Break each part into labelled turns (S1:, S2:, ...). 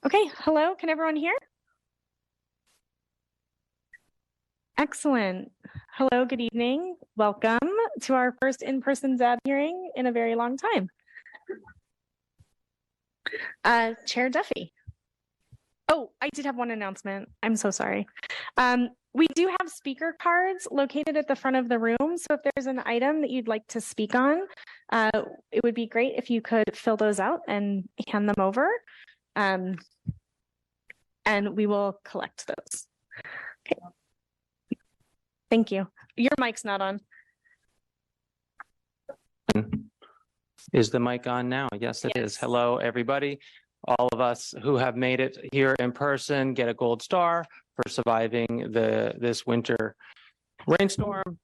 S1: Okay, hello, can everyone hear? Excellent. Hello, good evening. Welcome to our first in-person ZAB hearing in a very long time. Chair Duffy. Oh, I did have one announcement. I'm so sorry. We do have speaker cards located at the front of the room. So if there's an item that you'd like to speak on, it would be great if you could fill those out and hand them over. And we will collect those. Okay. Thank you. Your mic's not on.
S2: Is the mic on now? Yes, it is. Hello, everybody. All of us who have made it here in person get a gold star for surviving this winter rainstorm.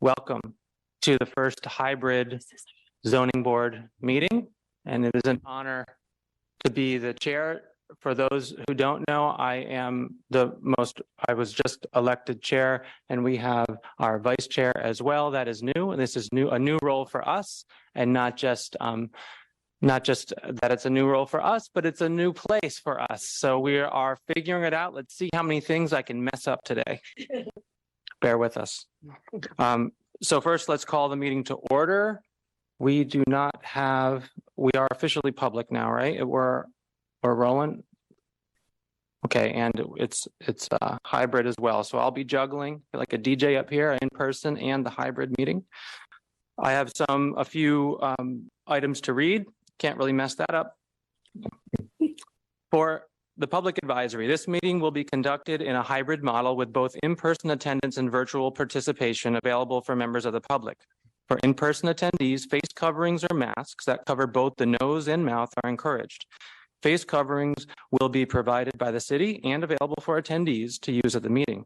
S2: Welcome to the first hybrid zoning board meeting, and it is an honor to be the chair. For those who don't know, I was just elected chair, and we have our vice chair as well. That is new, and this is a new role for us, and not just that it's a new role for us, but it's a new place for us. So we are figuring it out. Let's see how many things I can mess up today. Bear with us. So first, let's call the meeting to order. We are officially public now, right? We're rolling. Okay, and it's hybrid as well. So I'll be juggling like a DJ up here in person and the hybrid meeting. I have a few items to read. Can't really mess that up. For the public advisory, this meeting will be conducted in a hybrid model with both in-person attendance and virtual participation available for members of the public. For in-person attendees, face coverings or masks that cover both the nose and mouth are encouraged. Face coverings will be provided by the city and available for attendees to use at the meeting.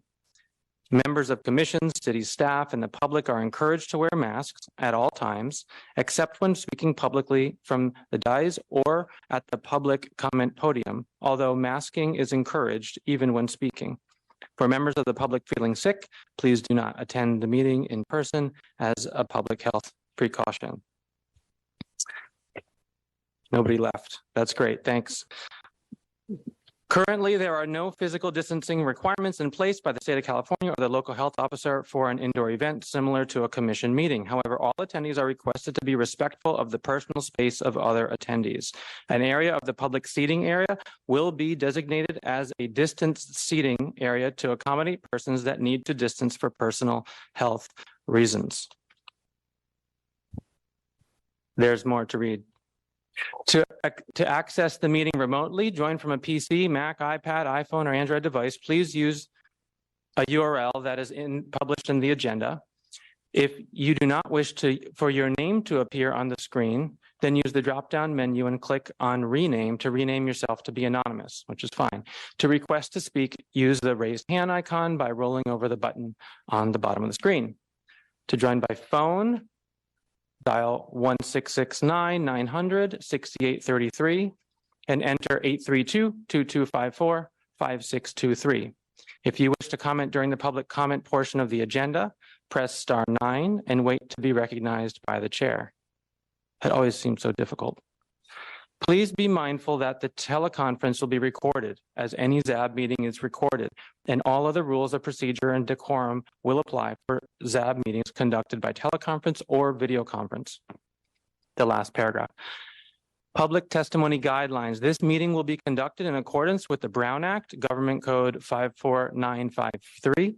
S2: Members of commissions, city staff, and the public are encouraged to wear masks at all times, except when speaking publicly from the dais or at the public comment podium, although masking is encouraged even when speaking. For members of the public feeling sick, please do not attend the meeting in person as a public health precaution. Nobody left. That's great. Thanks. Currently, there are no physical distancing requirements in place by the state of California or the local health officer for an indoor event similar to a commission meeting. However, all attendees are requested to be respectful of the personal space of other attendees. An area of the public seating area will be designated as a distanced seating area to accommodate persons that need to distance for personal health reasons. There's more to read. To access the meeting remotely, join from a PC, Mac, iPad, iPhone, or Android device. Please use a URL that is published in the agenda. If you do not wish for your name to appear on the screen, then use the drop-down menu and click on Rename to rename yourself to be anonymous, which is fine. To request to speak, use the raised hand icon by rolling over the button on the bottom of the screen. To join by phone, dial 1-669-900-6833 and enter 832-2254-5623. If you wish to comment during the public comment portion of the agenda, press *9 and wait to be recognized by the chair. That always seems so difficult. Please be mindful that the teleconference will be recorded, as any ZAB meeting is recorded, and all other rules of procedure and decorum will apply for ZAB meetings conducted by teleconference or video conference. The last paragraph. Public testimony guidelines. This meeting will be conducted in accordance with the Brown Act, Government Code 54953.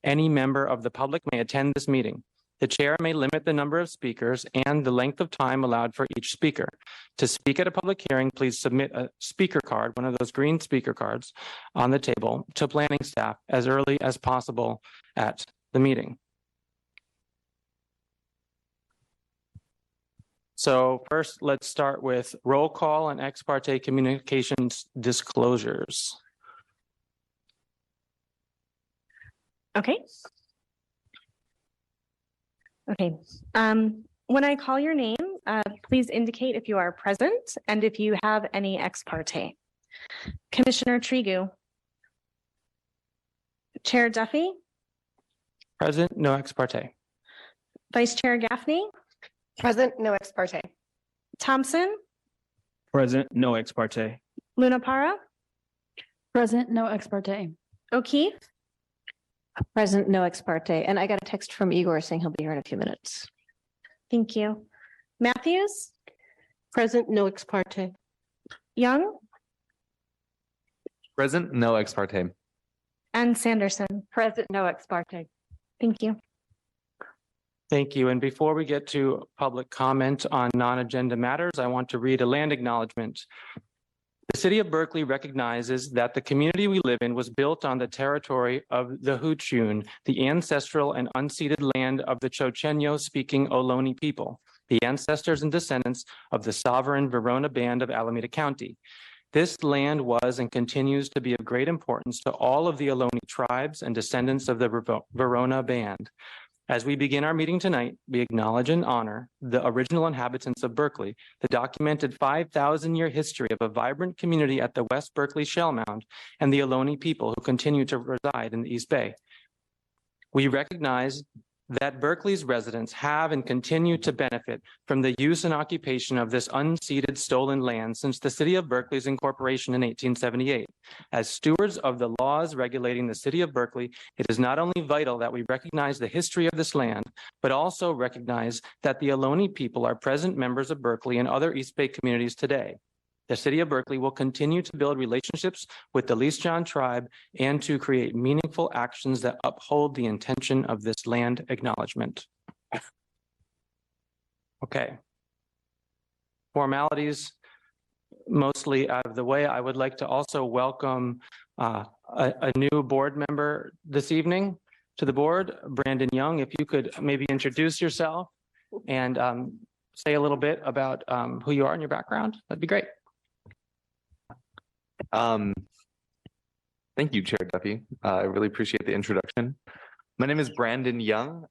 S2: Any member of the public may attend this meeting. The chair may limit the number of speakers and the length of time allowed for each speaker. To speak at a public hearing, please submit a speaker card, one of those green speaker cards, on the table to planning staff as early as possible at the meeting. So first, let's start with roll call and ex parte communications disclosures.
S1: Okay. Okay. When I call your name, please indicate if you are present and if you have any ex parte. Commissioner Trigu. Chair Duffy.
S2: Present, no ex parte.
S1: Vice Chair Gaffney.
S3: Present, no ex parte.
S1: Thompson.
S4: Present, no ex parte.
S1: Lunapara.
S5: Present, no ex parte.
S1: O'Keefe.
S3: Present, no ex parte. And I got a text from Igor saying he'll be here in a few minutes.
S1: Thank you. Matthews.
S3: Present, no ex parte.
S1: Young.
S6: Present, no ex parte.
S1: And Sanderson.
S3: Present, no ex parte.
S1: Thank you.
S2: Thank you. And before we get to public comment on non-agenda matters, I want to read a land acknowledgement. The city of Berkeley recognizes that the community we live in was built on the territory of the Huchun, the ancestral and unceded land of the Chochenyo-speaking Ohlone people, the ancestors and descendants of the sovereign Verona Band of Alameda County. This land was and continues to be of great importance to all of the Ohlone tribes and descendants of the Verona Band. As we begin our meeting tonight, we acknowledge and honor the original inhabitants of Berkeley, the documented 5,000-year history of a vibrant community at the West Berkeley Shell Mound, and the Ohlone people who continue to reside in the East Bay. We recognize that Berkeley's residents have and continue to benefit from the use and occupation of this unceded stolen land since the city of Berkeley's incorporation in 1878. As stewards of the laws regulating the city of Berkeley, it is not only vital that we recognize the history of this land, but also recognize that the Ohlone people are present members of Berkeley and other East Bay communities today. The city of Berkeley will continue to build relationships with the Lichjon tribe and to create meaningful actions that uphold the intention of this land acknowledgement. Okay. Formalities mostly out of the way. I would like to also welcome a new board member this evening to the board, Brandon Young. If you could maybe introduce yourself and say a little bit about who you are and your background, that'd be great.
S6: Thank you, Chair Duffy. I really appreciate the introduction. My name is Brandon Young.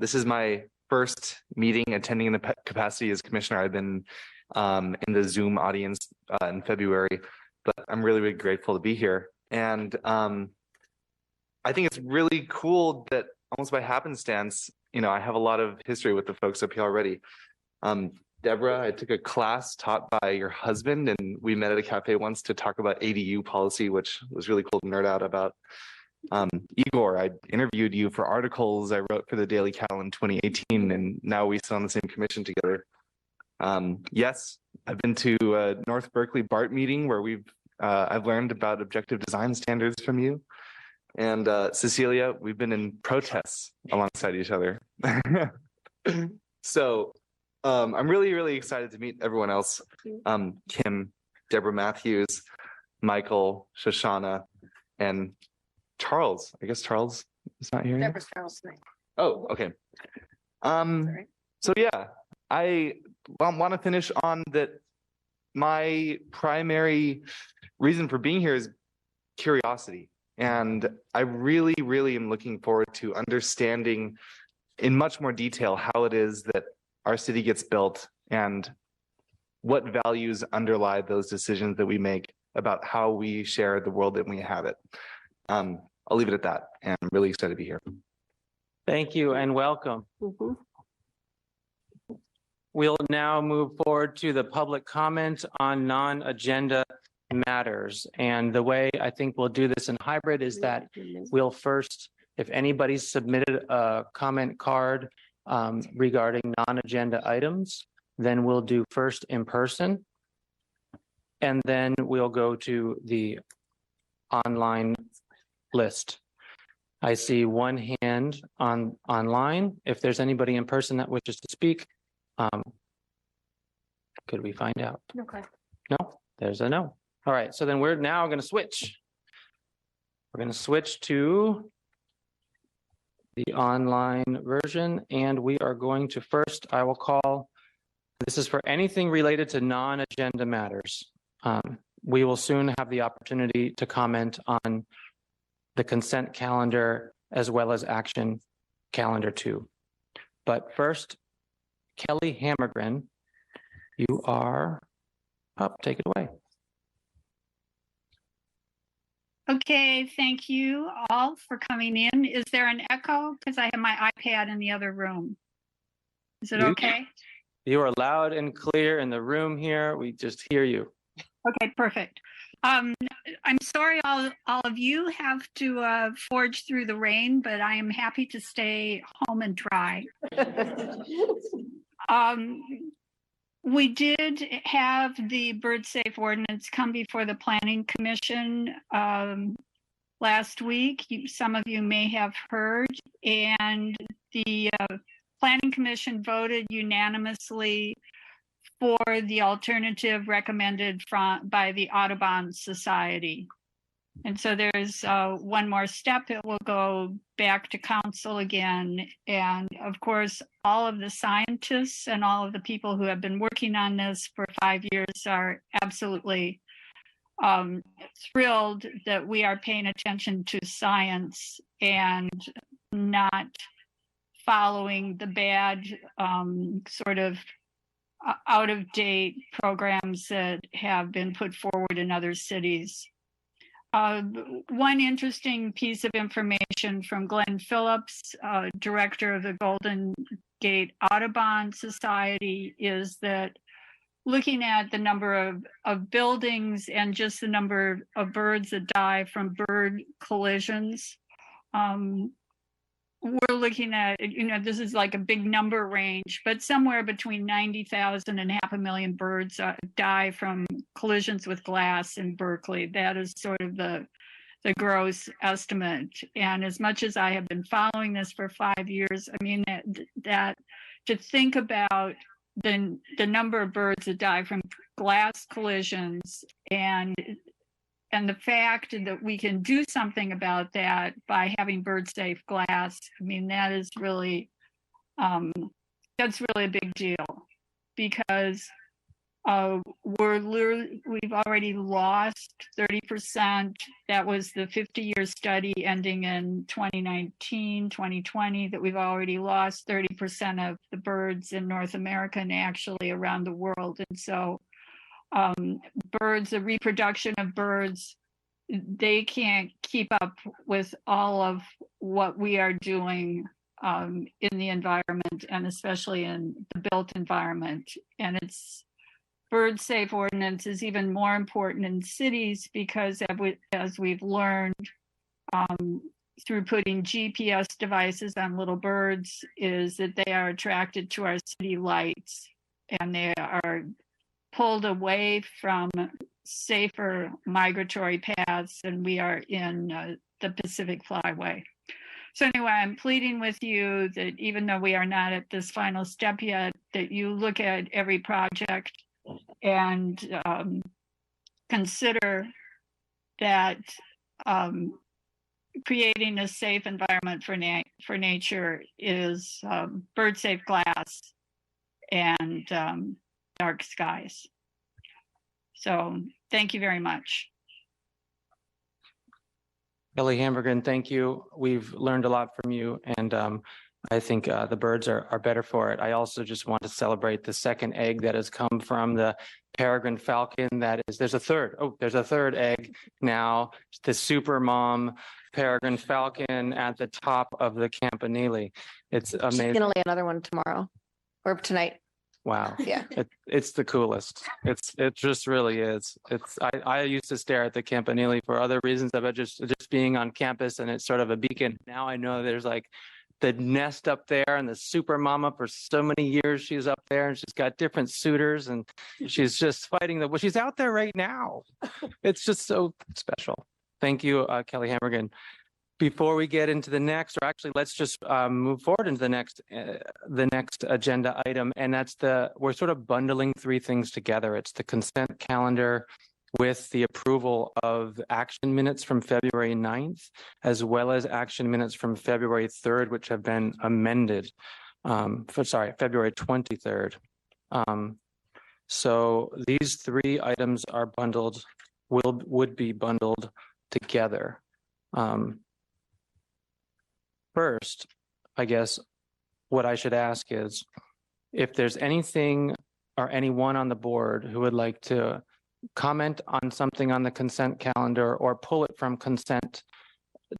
S6: This is my first meeting attending in the capacity as commissioner. I've been in the Zoom audience in February, but I'm really, really grateful to be here. And I think it's really cool that almost by happenstance, you know, I have a lot of history with the folks up here already. Deborah, I took a class taught by your husband, and we met at a cafe once to talk about ADU policy, which was really cool to nerd out about. Igor, I interviewed you for articles I wrote for the Daily Cal in 2018, and now we sit on the same commission together. Yes, I've been to North Berkeley BART meeting where I've learned about objective design standards from you. And Cecilia, we've been in protests alongside each other. So I'm really, really excited to meet everyone else. Kim, Deborah Matthews, Michael, Shoshana, and Charles. I guess Charles is not here.
S3: Deborah's Charles.
S6: Oh, okay. So yeah, I want to finish on that. My primary reason for being here is curiosity. And I really, really am looking forward to understanding in much more detail how it is that our city gets built and what values underlie those decisions that we make about how we share the world that we inhabit. I'll leave it at that, and I'm really excited to be here.
S2: Thank you and welcome. We'll now move forward to the public comment on non-agenda matters. And the way I think we'll do this in hybrid is that we'll first, if anybody's submitted a comment card regarding non-agenda items, then we'll do first in person. And then we'll go to the online list. I see one hand online. If there's anybody in person that wishes to speak, could we find out?
S3: Okay.
S2: No, there's a no. All right, so then we're now going to switch. We're going to switch to the online version, and we are going to first, I will call This is for anything related to non-agenda matters. We will soon have the opportunity to comment on the consent calendar as well as action calendar 2. But first, Kelly Hammergren, you are up. Take it away.
S7: Okay, thank you all for coming in. Is there an echo? Because I have my iPad in the other room. Is it
S2: You-
S7: okay?
S2: You are loud and clear in the room here. We just hear you.
S7: Okay, perfect. I'm sorry all of you have to forge through the rain, but I am happy to stay home and dry. We did have the bird safe ordinance come before the Planning Commission last week. Some of you may have heard, and the Planning Commission voted unanimously for the alternative recommended by the Audubon Society. And so there's one more step. It will go back to council again. And of course, all of the scientists and all of the people who have been working on this for 5 years are absolutely thrilled that we are paying attention to science and not following the bad sort of out-of-date programs that have been put forward in other cities. One interesting piece of information from Glenn Phillips, director of the Golden Gate Audubon Society, is that looking at the number of buildings and just the number of birds that die from bird collisions, we're looking at, this is like a big number range, but somewhere between 90,000 and 500,000 birds die from collisions with glass in Berkeley. That is sort of the gross estimate. And as much as I have been following this for 5 years, I mean, that to think about the number of birds that die from glass collisions and the fact that we can do something about that by having bird safe glass, I mean, that is really, that's really a big deal, because we've already lost 30%. That was the 50-year study ending in 2019, 2020, that we've already lost 30% of the birds in North America and actually around the world. And so birds, the reproduction of birds, they can't keep up with all of what we are doing in the environment, and especially in the built environment. And it's bird safe ordinance is even more important in cities, because as we've learned through putting GPS devices on little birds, is that they are attracted to our city lights and they are pulled away from safer migratory paths, and we are in the Pacific Flyway. So anyway, I'm pleading with you that even though we are not at this final step yet, that you look at every project and consider that creating a safe environment for nature is bird safe glass and dark skies. So thank you very much.
S2: Kelly Hamburgen, thank you. We've learned a lot from you, and I think the birds are better for it. I also just want to celebrate the second egg that has come from the peregrine falcon. There's a third egg now. The super mom peregrine falcon at the top of the campanile. It's amazing.
S3: She's gonna lay another one tomorrow or tonight.
S2: Wow.
S3: Yeah.
S2: It's the coolest. It just really is. I used to stare at the campanile for other reasons about just being on campus, and it's sort of a beacon. Now I know there's like the nest up there, and the super mama for so many years she's up there, and she's got different suitors, and she's just fighting she's out there right now. It's just so special. Thank you, Kelly Hammergen. Before we get into the next, or actually let's just move forward into the next agenda item, and that's we're sort of bundling three things together. It's the consent calendar with the approval of action minutes from February 9th, as well as action minutes from February 3rd, which have been amended. February 23rd. So these three items are bundled, would be bundled together. First, I guess what I should ask is if there's anything or anyone on the board who would like to comment on something on the consent calendar or pull it from consent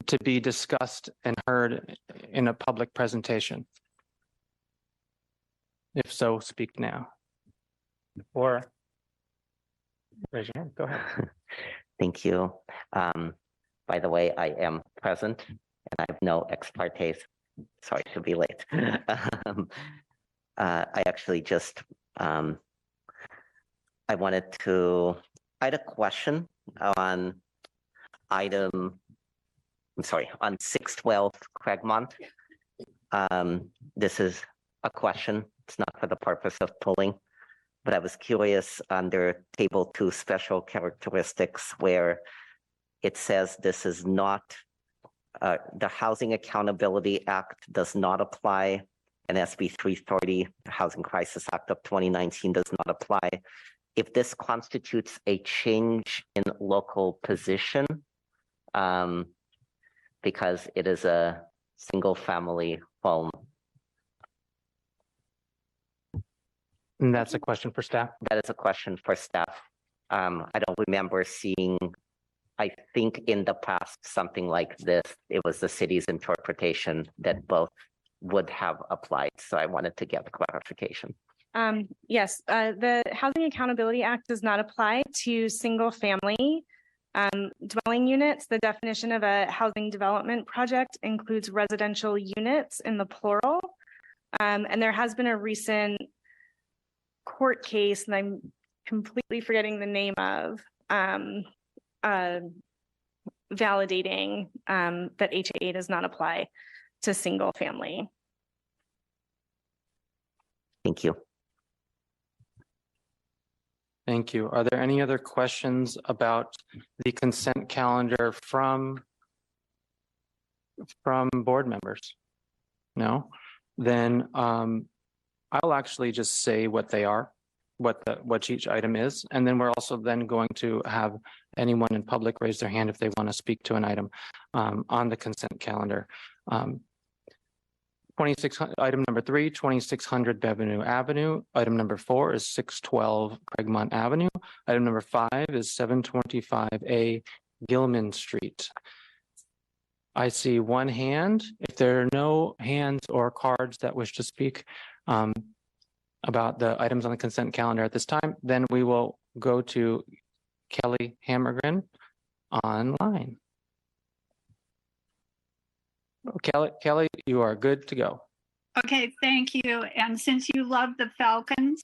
S2: to be discussed and heard in a public presentation. If so, speak now. Or raise your hand, go ahead.
S8: Thank you. By the way, I am present and I have no ex partes. Sorry to be late. I actually just, I had a question on item, I'm sorry, on 612 Craigmont. This is a question. It's not for the purpose of pulling, but I was curious under table 2 special characteristics where it says this is not, the Housing Accountability Act does not apply, and SB 330, the Housing Crisis Act of 2019 does not apply. If this constitutes a change in local position, because it is a single family home.
S2: And that's a question for staff.
S8: That is a question for staff. I don't remember seeing, I think in the past, something like this. It was the city's interpretation that both would have applied. So I wanted to get clarification.
S1: Yes, the Housing Accountability Act does not apply to single family dwelling units. The definition of a housing development project includes residential units in the plural. And there has been a recent court case, and I'm completely forgetting the name of, validating that HAA does not apply to single family.
S8: Thank you.
S2: Thank you. Are there any other questions about the consent calendar from board members? No? Then I'll actually just say what they are, what each item is, and then we're also then going to have anyone in public raise their hand if they want to speak to an item on the consent calendar. 2600, item number 3, 2600 Bevenue Avenue. Item number 4 is 612 Craigmont Avenue. Item number 5 is 725A Gilman Street. I see one hand. If there are no hands or cards that wish to speak about the items on the consent calendar at this time, then we will go to Kelly Hammergren online. Kelly, you are good to go.
S7: Okay, thank you. And since you love the falcons,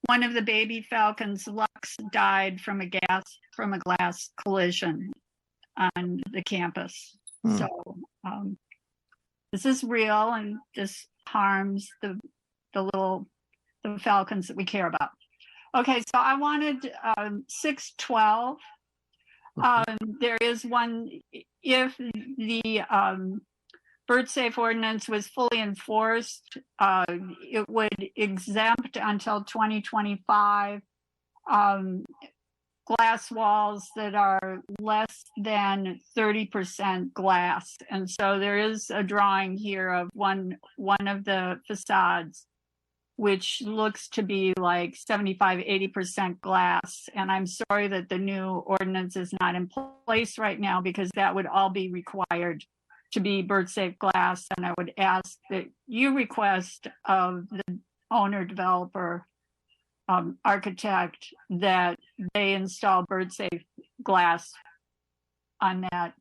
S7: one of the baby falcons, Lux, died from a glass collision on the campus. So this is real, and this harms the falcons that we care about. Okay, so I wanted 612. There is one, if the bird safe ordinance was fully enforced, it would exempt until 2025 glass walls that are less than 30% glass. And so there is a drawing here of one of the facades, which looks to be like 75-80% glass. And I'm sorry that the new ordinance is not in place right now, because that would all be required to be bird safe glass. And I would ask that you request of the owner, developer, architect, that they install bird safe glass on that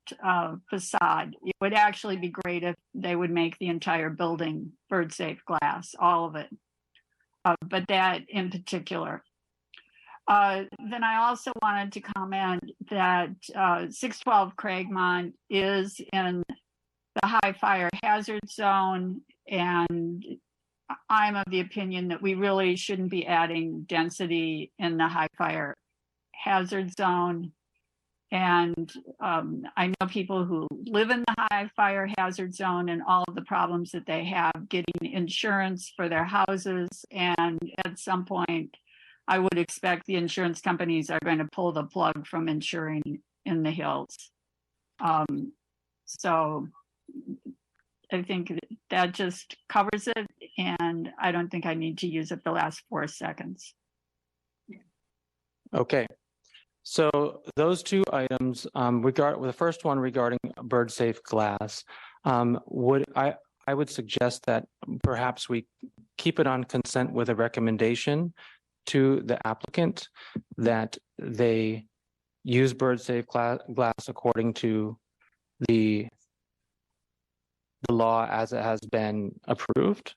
S7: facade. It would actually be great if they would make the entire building bird safe glass, all of it. But that in particular. Then I also wanted to comment that 612 Craigmont is in the high fire hazard zone, and I'm of the opinion that we really shouldn't be adding density in the high fire hazard zone. And I know people who live in the high fire hazard zone and all of the problems that they have getting insurance for their houses. And at some point, I would expect the insurance companies are going to pull the plug from insuring in the hills. So I think that just covers it. And I don't think I need to use up the last 4 seconds.
S2: Okay. So those two items, the first one regarding bird safe glass, I would suggest that perhaps we keep it on consent with a recommendation to the applicant that they use bird safe glass according to the law as it has been approved.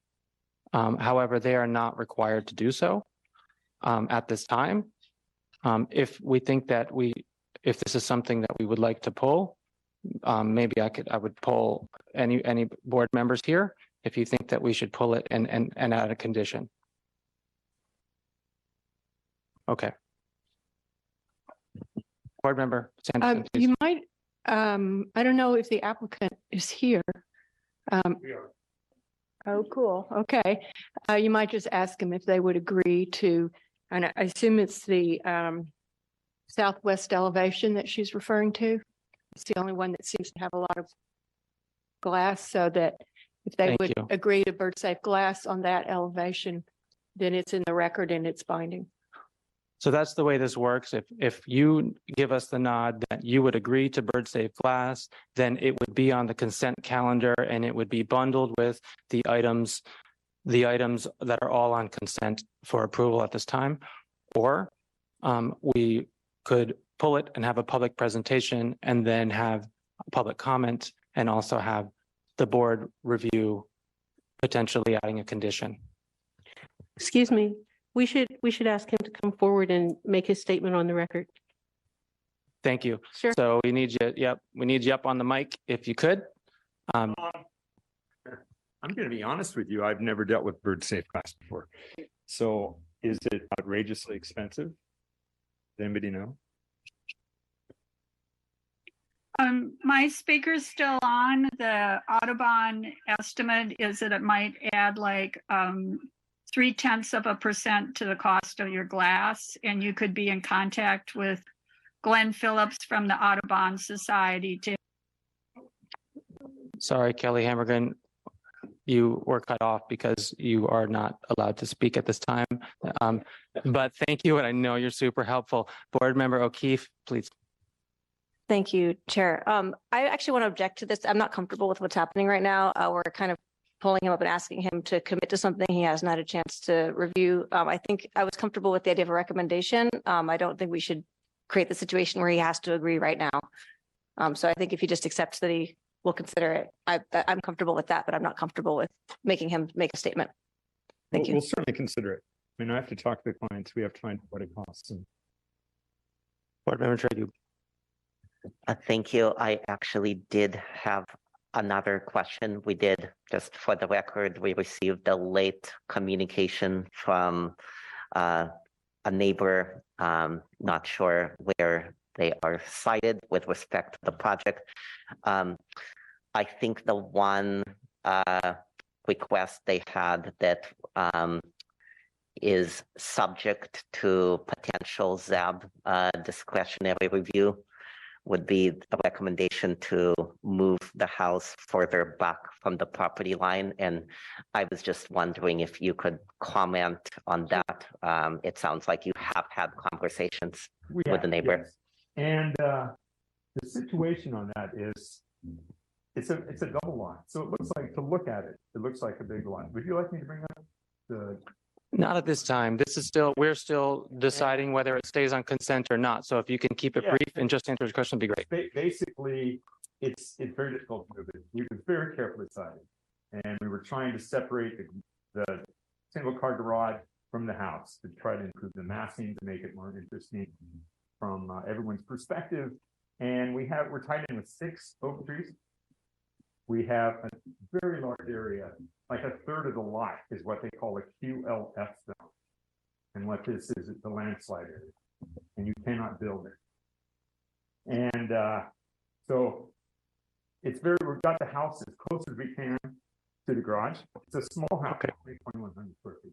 S2: However, they are not required to do so at this time. If we think that if this is something that we would like to pull, maybe I would poll any board members here if you think that we should pull it and add a condition. Okay. Board member Sanderson, please.
S9: You might, I don't know if the applicant is here.
S2: We are.
S9: Oh, cool. Okay. You might just ask them if they would agree to, and I assume it's the southwest elevation that she's referring to. It's the only one that seems to have a lot of glass, so that if they
S2: Thank
S9: would
S2: you.
S9: agree to bird safe glass on that elevation, then it's in the record and it's binding.
S2: So that's the way this works. If you give us the nod that you would agree to bird safe glass, then it would be on the consent calendar and it would be bundled with the items that are all on consent for approval at this time. Or we could pull it and have a public presentation and then have public comment and also have the board review potentially adding a condition.
S10: Excuse me, we should ask him to come forward and make his statement on the record.
S2: Thank you.
S10: Sure.
S2: So we need you, we need you up on the mic if you could.
S11: I'm going to be honest with you. I've never dealt with bird safe glass before. So is it outrageously expensive? Does anybody know?
S7: My speaker's still on. The Audubon estimate is that it might add like 0.3% to the cost of your glass, and you could be in contact with Glenn Phillips from the Audubon Society to.
S2: Sorry, Kelly Hammergan, you were cut off because you are not allowed to speak at this time. But thank you, and I know you're super helpful. Board Member O'Keefe, please.
S3: Thank you, Chair. I actually want to object to this. I'm not comfortable with what's happening right now. We're kind of pulling him up and asking him to commit to something he hasn't had a chance to review. I think I was comfortable with the idea of a recommendation. I don't think we should create the situation where he has to agree right now. So I think if he just accepts that he will consider it, I'm comfortable with that, but I'm not comfortable with making him make a statement. Thank you.
S11: We'll certainly consider it. I mean, I have to talk to the clients. We have to find what it costs.
S2: Board Member Trade.
S8: Thank you. I actually did have another question. We did, just for the record, we received a late communication from a neighbor, not sure where they are cited with respect to the project. I think the one request they had that is subject to potential ZAB discretionary review would be a recommendation to move the house further back from the property line. And I was just wondering if you could comment on that. It sounds like you have had conversations with the neighbor.
S11: Yes. And the situation on that is, it's a double lot. So it looks like, to look at it, it looks like a big lot. Would you like me to bring up the?
S2: Not at this time. We're still deciding whether it stays on consent or not. So if you can keep it brief and just answer the question, would be great.
S11: Basically, it's very difficult to move it. We were very carefully decided, and we were trying to separate the single car garage from the house to try to improve the massing, to make it more interesting from everyone's perspective. And we're tied in with 6 oak trees. We have a very large area, like a third of the lot is what they call a QLF zone. And what this is the landslide area. And you cannot build it. And so it's we've got the house as close as we can to the garage. It's a small house, 2,100 square feet.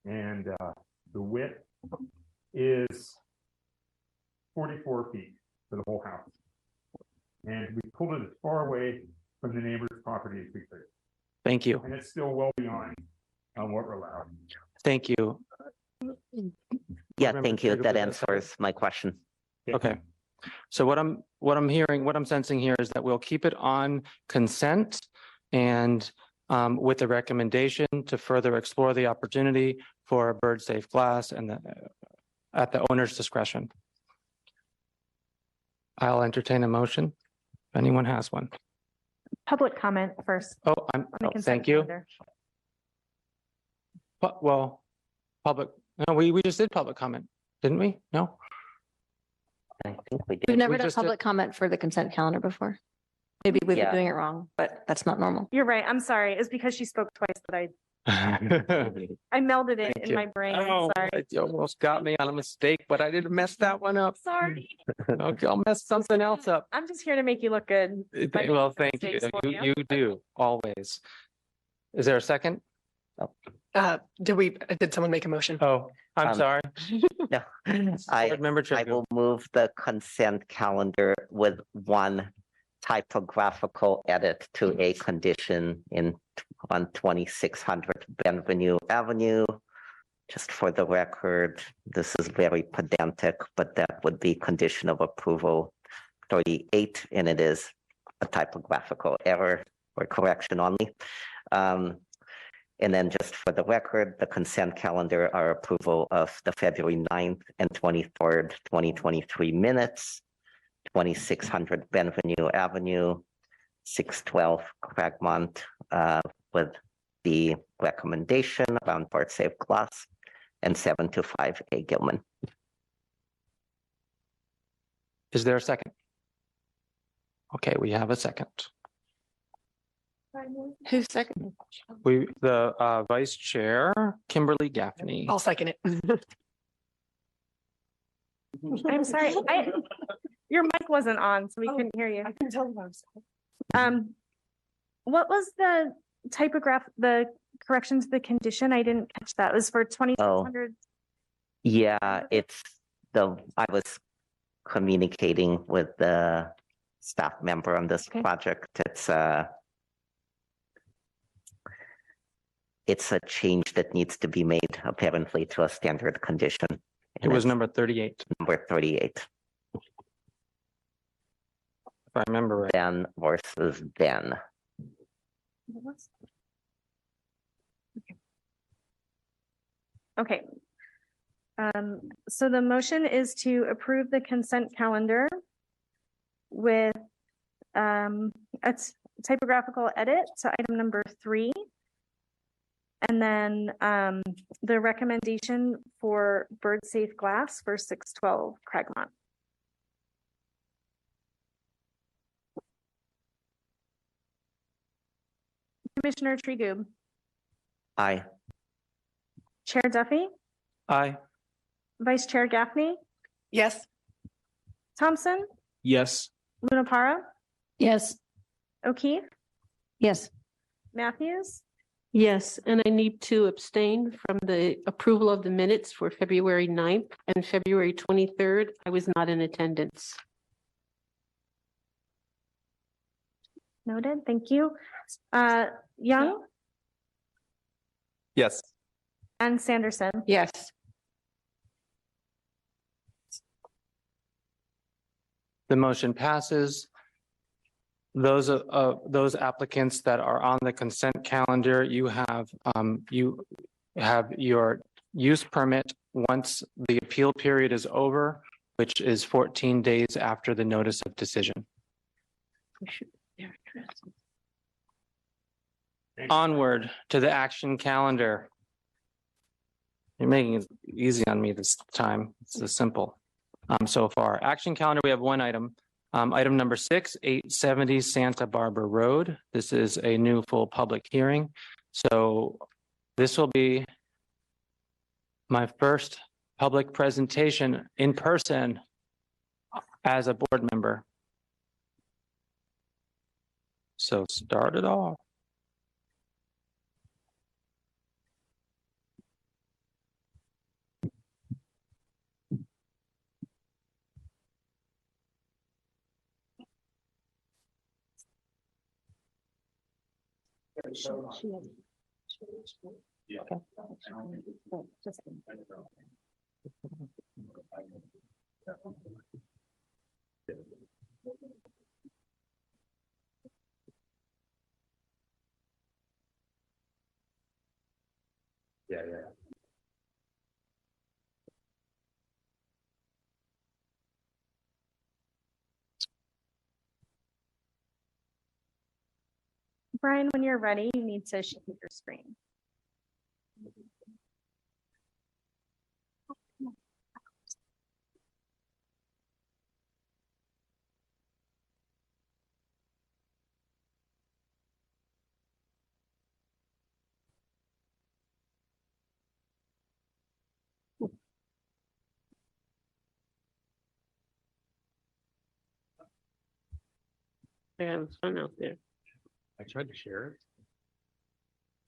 S11: And the width is 44 feet for the whole house. And we pulled it as far away from the neighbor's property as we could.
S2: Thank you.
S11: And it's still well beyond what we're allowed.
S2: Thank you.
S8: Yeah,
S2: Member
S8: thank you.
S2: Trigger,
S8: That
S2: was that second?
S8: answers my question.
S2: Okay. So what I'm hearing, what I'm sensing here is that we'll keep it on consent and with the recommendation to further explore the opportunity for a bird safe glass and at the owner's discretion. I'll entertain a motion if anyone has one.
S1: Public comment first.
S2: Oh,
S1: on the consent
S2: thank you.
S1: calendar.
S2: Well, no, we just did public comment, didn't we? No?
S8: I think we
S3: We've
S8: did.
S3: never
S2: We
S3: done
S2: just did-
S3: public comment for the consent calendar before. Maybe we've been
S8: Yeah.
S3: doing it wrong, but that's not normal.
S1: You're right. I'm sorry. It's because she spoke twice that I melded it
S2: Thank
S1: in
S2: you.
S1: my brain.
S2: Oh,
S1: Sorry.
S2: you almost got me on a mistake, but I didn't mess that one up.
S1: Sorry.
S2: Okay, I'll mess something else up.
S1: I'm just here to make you look good. by
S2: Well,
S1: making
S2: thank you.
S1: mistakes for
S2: You do, always. Is there a second?
S12: Did someone make a motion?
S2: Oh, I'm sorry.
S8: No, I
S2: Board Member
S8: I
S2: Trigger.
S8: will move the consent calendar with one typographical edit to a condition on 2600 Benvenue Avenue. Just for the record, this is very pedantic, but that would be condition of approval 38, and it is a typographical error or correction only. And then just for the record, the consent calendar are approval of the February 9th and 23rd, 2023 minutes, 2600 Benvenue Avenue, 612 Cragmont, with the recommendation around bird safe glass, and 725 A Gilman.
S2: Is there a second? Okay, we have a second.
S12: Who's second?
S2: The Vice Chair, Kimberly Gaffney.
S12: I'll second it.
S1: I'm sorry. Your mic wasn't on, so we couldn't hear you.
S12: I can tell them.
S1: What was the the correction to the condition? I didn't catch that. It was for 2600.
S8: Yeah, I was communicating with the staff member on this project. It's a change that needs to be made apparently to a standard condition.
S2: It was number 38.
S8: Number 38.
S2: If I remember right.
S8: Then versus then.
S1: Okay. So the motion is to approve the consent calendar with a typographical edit to item number 3. And then the recommendation for bird safe glass for 612 Cragmont. Commissioner Trigub,
S8: Aye.
S1: Chair Duffy,
S2: Aye.
S1: Vice Chair Gaffney,
S12: Yes.
S1: Thompson,
S4: Yes.
S1: Lunapara,
S5: Yes.
S1: O'Keefe,
S3: Yes.
S1: Matthews,
S10: Yes, and I need to abstain from the approval of the minutes for February 9th and February 23rd. I was not in attendance.
S1: noted, thank you. Young
S6: Yes.
S1: and Sanderson.
S9: Yes.
S2: The motion passes. Those applicants that are on the consent calendar, you have your use permit once the appeal period is over, which is 14 days after the notice of decision. Onward to the action calendar. You're making it easy on me this time. It's so simple. So far, action calendar, we have one item. Item number 6, 870 Santa Barbara Road. This is a new full public hearing. So this will be my first public presentation in person as a board member. So start it off.
S11: Yeah.
S1: Brian, when you're ready, you need to share your screen.
S10: They're having fun out there.
S11: I tried to share it.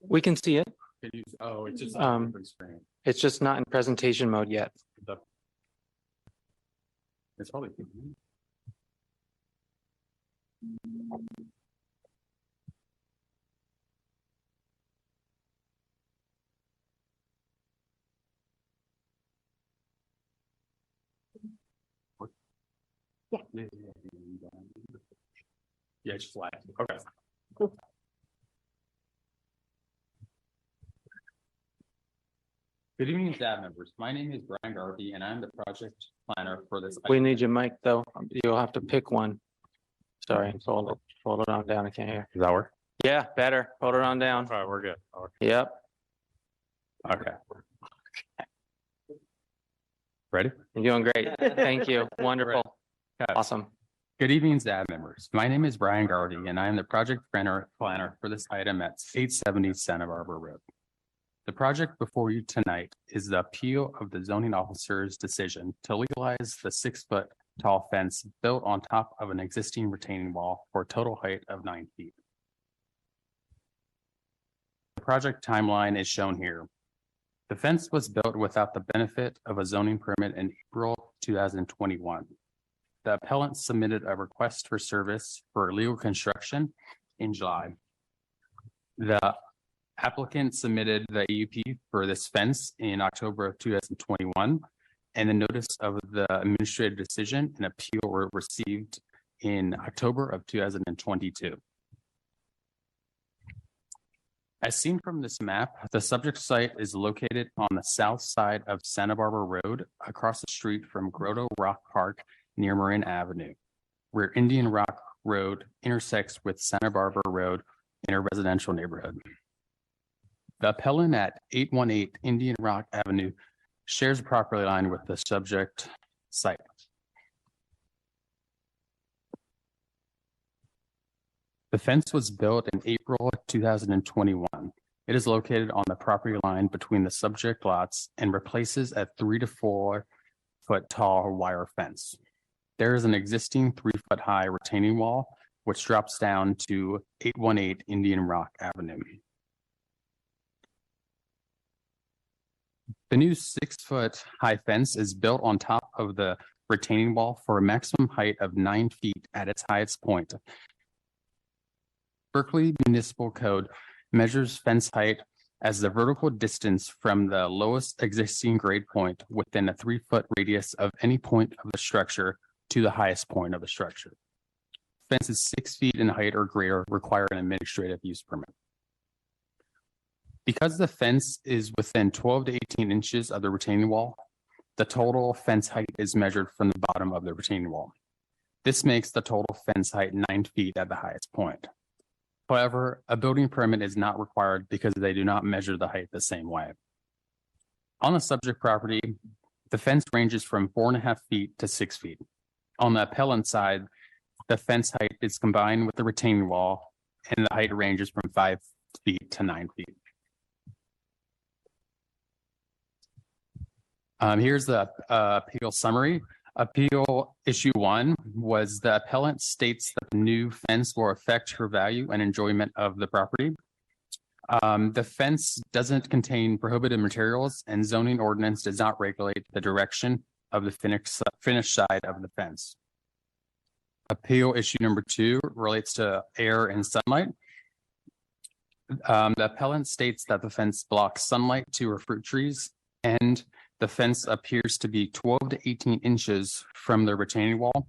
S2: We can see it.
S11: Can you, oh, it's just
S2: on a
S11: different screen.
S2: It's just not in presentation mode yet.
S11: It's probably.
S1: Yeah.
S11: Yeah, it's flat. Okay. Good evening, ZAB members. My name is Brian Garvey, and I'm the project planner for this.
S2: We need your mic though. You'll have to pick one. Sorry, hold it on down. I can't hear.
S11: Does that work?
S2: Yeah, better. Hold it on down.
S11: All right, we're good.
S2: Yep.
S11: Okay. Ready?
S2: You're doing great. Thank you. Wonderful.
S11: Okay.
S2: Awesome.
S11: Good evening, ZAB members. My name is Brian Garvey, and I am the project planner for this item at 870 Santa Barbara Road. The project before you tonight is the appeal of the zoning officer's decision to legalize the 6-foot tall fence built on top of an existing retaining wall for a total height of 9 feet. The project timeline is shown here. The fence was built without the benefit of a zoning permit in April 2021. The appellant submitted a request for service for legal construction in July. The applicant submitted the EUP for this fence in October of 2021, and the notice of the administrative decision and appeal were received in October of 2022. As seen from this map, the subject site is located on the south side of Santa Barbara Road, across the street from Grotto Rock Park near Marin Avenue, where Indian Rock Road intersects with Santa Barbara Road in a residential neighborhood. The appellant at 818 Indian Rock Avenue shares a property line with the subject site. The fence was built in April 2021. It is located on the property line between the subject lots and replaces a 3 to 4 foot tall wire fence. There is an existing 3 foot high retaining wall, which drops down to 818 Indian Rock Avenue. The new 6 foot high fence is built on top of the retaining wall for a maximum height of 9 feet at its highest point. Berkeley Municipal Code measures fence height as the vertical distance from the lowest existing grade point within a 3 foot radius of any point of the structure to the highest point of the structure. Fences 6 feet in height or greater require an administrative use permit. Because the fence is within 12 to 18 inches of the retaining wall, the total fence height is measured from the bottom of the retaining wall. This makes the total fence height 9 feet at the highest point. However, a building permit is not required because they do not measure the height the same way. On the subject property, the fence ranges from 4.5 feet to 6 feet. On the appellant side, the fence height is combined with the retaining wall, and the height ranges from 5 feet to 9 feet. Here's the appeal summary.
S13: Appeal issue 1 was the appellant states that the new fence will affect her value and enjoyment of the property. The fence doesn't contain prohibited materials and zoning ordinance does not regulate the direction of the finished side of the fence. Appeal issue number 2 relates to air and sunlight. The appellant states that the fence blocks sunlight to her fruit trees and the fence appears to be 12 to 18 inches from the retaining wall.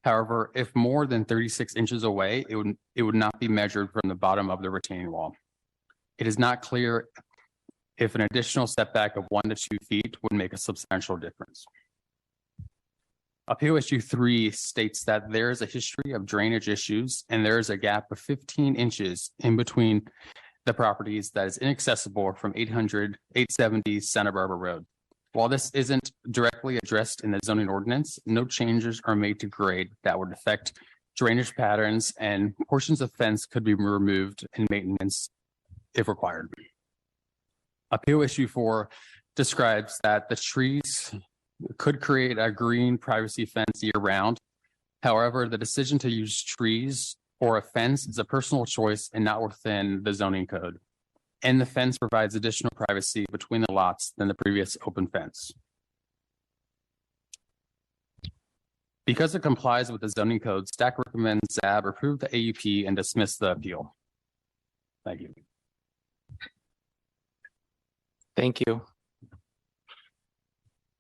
S13: However, if more than 36 inches away, it would not be measured from the bottom of the retaining wall. It is not clear if an additional setback of 1 to 2 feet would make a substantial difference. Appeal issue 3 states that there is a history of drainage issues and there is a gap of 15 inches in between the properties that is inaccessible from 870 Santa Barbara Road. While this isn't directly addressed in the zoning ordinance, no changes are made to grade that would affect drainage patterns and portions of fence could be removed and maintenance if required. Appeal issue 4 describes that the trees could create a green privacy fence year round. However, the decision to use trees or a fence is a personal choice and not within the zoning code. And the fence provides additional privacy between the lots than the previous open fence. Because it complies with the zoning code, staff recommends ZAB approve the AUP and dismiss the appeal. Thank you.
S2: Thank you.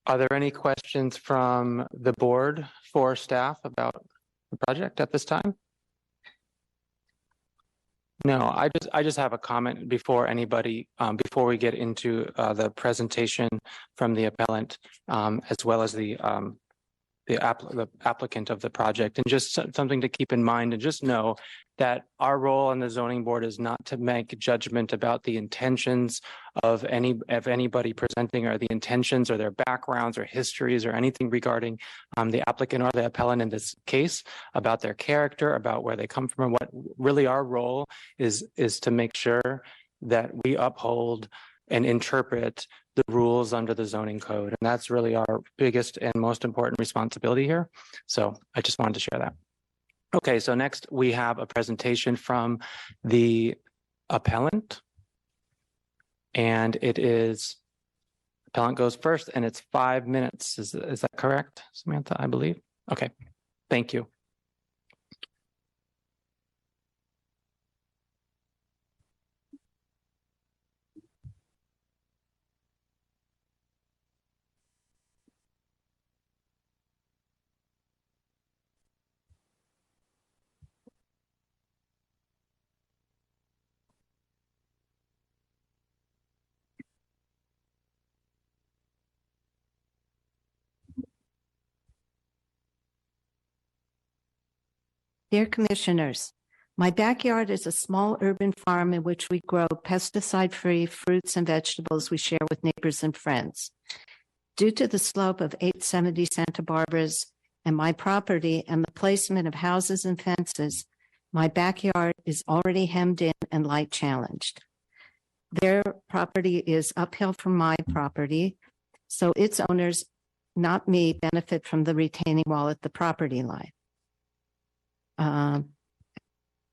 S2: Are there any questions from the board for staff about the project at this time? No, I just have a comment before anybody, before we get into the presentation from the appellant, as well as the applicant of the project, and just something to keep in mind, and just know that our role on the zoning board is not to make judgment about the intentions of anybody presenting, or the intentions or their backgrounds or histories or anything regarding the applicant or the appellant in this case, about their character, about where they come from. And what really our role is to make sure that we uphold and interpret the rules under the zoning code. And that's really our biggest and most important responsibility here. So I just wanted to share that. Okay, so next we have a presentation from the appellant. And it is, appellant goes first and it's 5 minutes. Is that correct, Samantha, I believe? Okay, thank you.
S14: Dear Commissioners, my backyard is a small urban farm in which we grow pesticide-free fruits and vegetables we share with neighbors and friends. Due to the slope of 870 Santa Barbara's and my property and the placement of houses and fences, my backyard is already hemmed in and light challenged. Their property is uphill from my property, so its owners, not me, benefit from the retaining wall at the property line.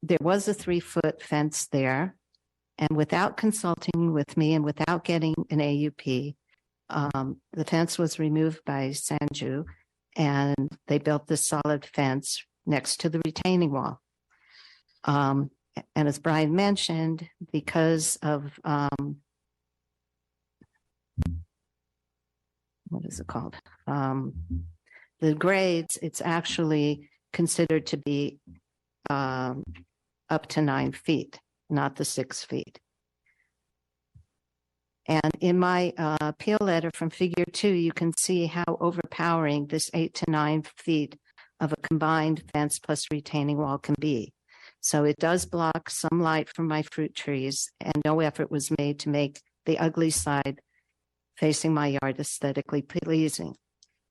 S14: There was a 3-foot fence there, and without consulting with me and without getting an AUP, the fence was removed by Sanju, and they built this solid fence next to the retaining wall. And as Brian mentioned, because of what is it called? The grades, it's actually considered to be up to 9 feet, not the 6 feet. And in my appeal letter from figure 2, you can see how overpowering this 8 to 9 feet of a combined fence plus retaining wall can be. So it does block some light from my fruit trees, and no effort was made to make the ugly side facing my yard aesthetically pleasing.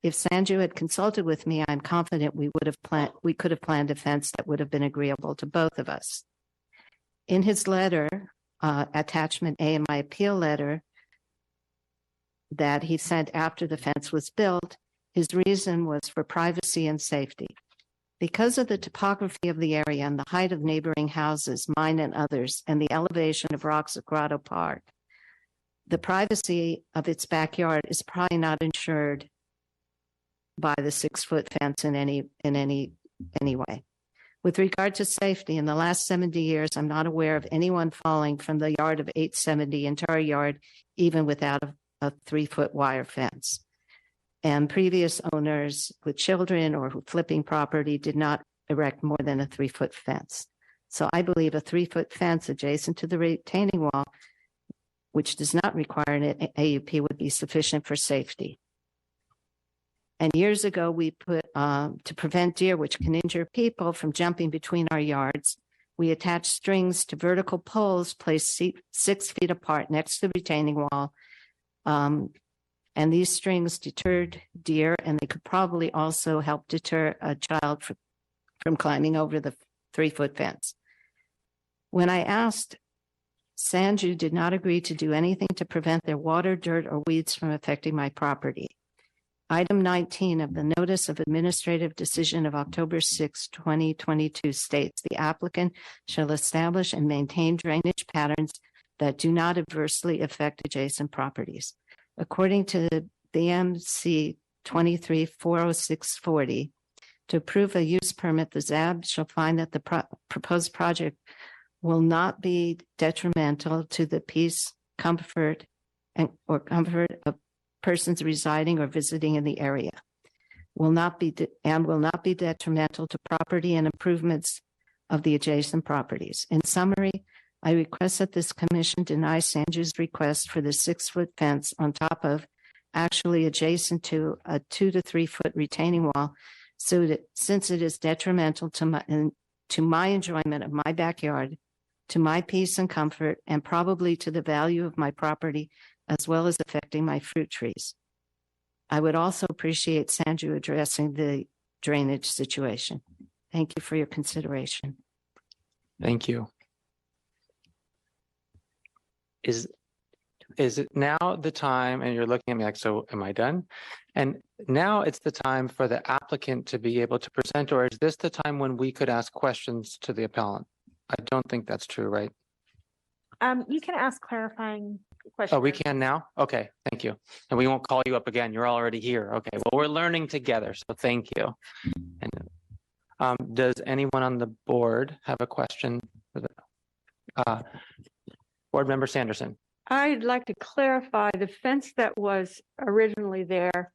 S14: If Sanju had consulted with me, I'm confident we could have planned a fence that would have been agreeable to both of us. In his letter, attachment A in my appeal letter that he sent after the fence was built, His reason was for privacy and safety. Because of the topography of the area and the height of neighboring houses, mine and others, and the elevation of rocks at Grotto Park, the privacy of its backyard is probably not ensured by the 6-foot fence in any way. With regard to safety, in the last 70 years, I'm not aware of anyone falling from the yard of 870 into our yard, even without a 3-foot wire fence. And previous owners with children or flipping property did not erect more than a 3-foot fence. So I believe a 3-foot fence adjacent to the retaining wall, which does not require an AUP, would be sufficient for safety. And years ago, we put, to prevent deer, which can injure people from jumping between our yards, we attached strings to vertical poles placed 6 feet apart next to the retaining wall. And these strings deterred deer, and they could probably also help deter a child from climbing over the 3-foot fence. When I asked, Sanju did not agree to do anything to prevent their water, dirt, or weeds from affecting my property. Item 19 of the Notice of Administrative Decision of October 6, 2022 states the applicant shall establish and maintain drainage patterns that do not adversely affect adjacent properties. According to BMC 23-40640, to approve a use permit, the ZAB shall find that the proposed project will not be detrimental to the peace, comfort, or comfort of persons residing or visiting in the area, will not be detrimental to property and improvements of the adjacent properties. In summary, I request that this commission deny Sanju's request for the 6-foot fence on top of, actually adjacent to, a 2 to 3 foot retaining wall, since it is detrimental to my enjoyment of my backyard, to my peace and comfort, and probably to the value of my property, as well as affecting my fruit trees. I would also appreciate Sanju addressing the drainage situation. Thank you for your consideration.
S2: Thank you. Is it now the time, and you're looking at me like, so am I done? And now it's the time for the applicant to be able to present, or is this the time when we could ask questions to the appellant? I don't think that's true, right?
S1: You can ask clarifying questions.
S2: Oh, we can now? Okay, thank you. And we won't call you up again. You're already here. Okay, well, we're learning together, so thank you. And does anyone on the board have a question for the Board Member Sanderson?
S9: I'd like to clarify the fence that was originally there.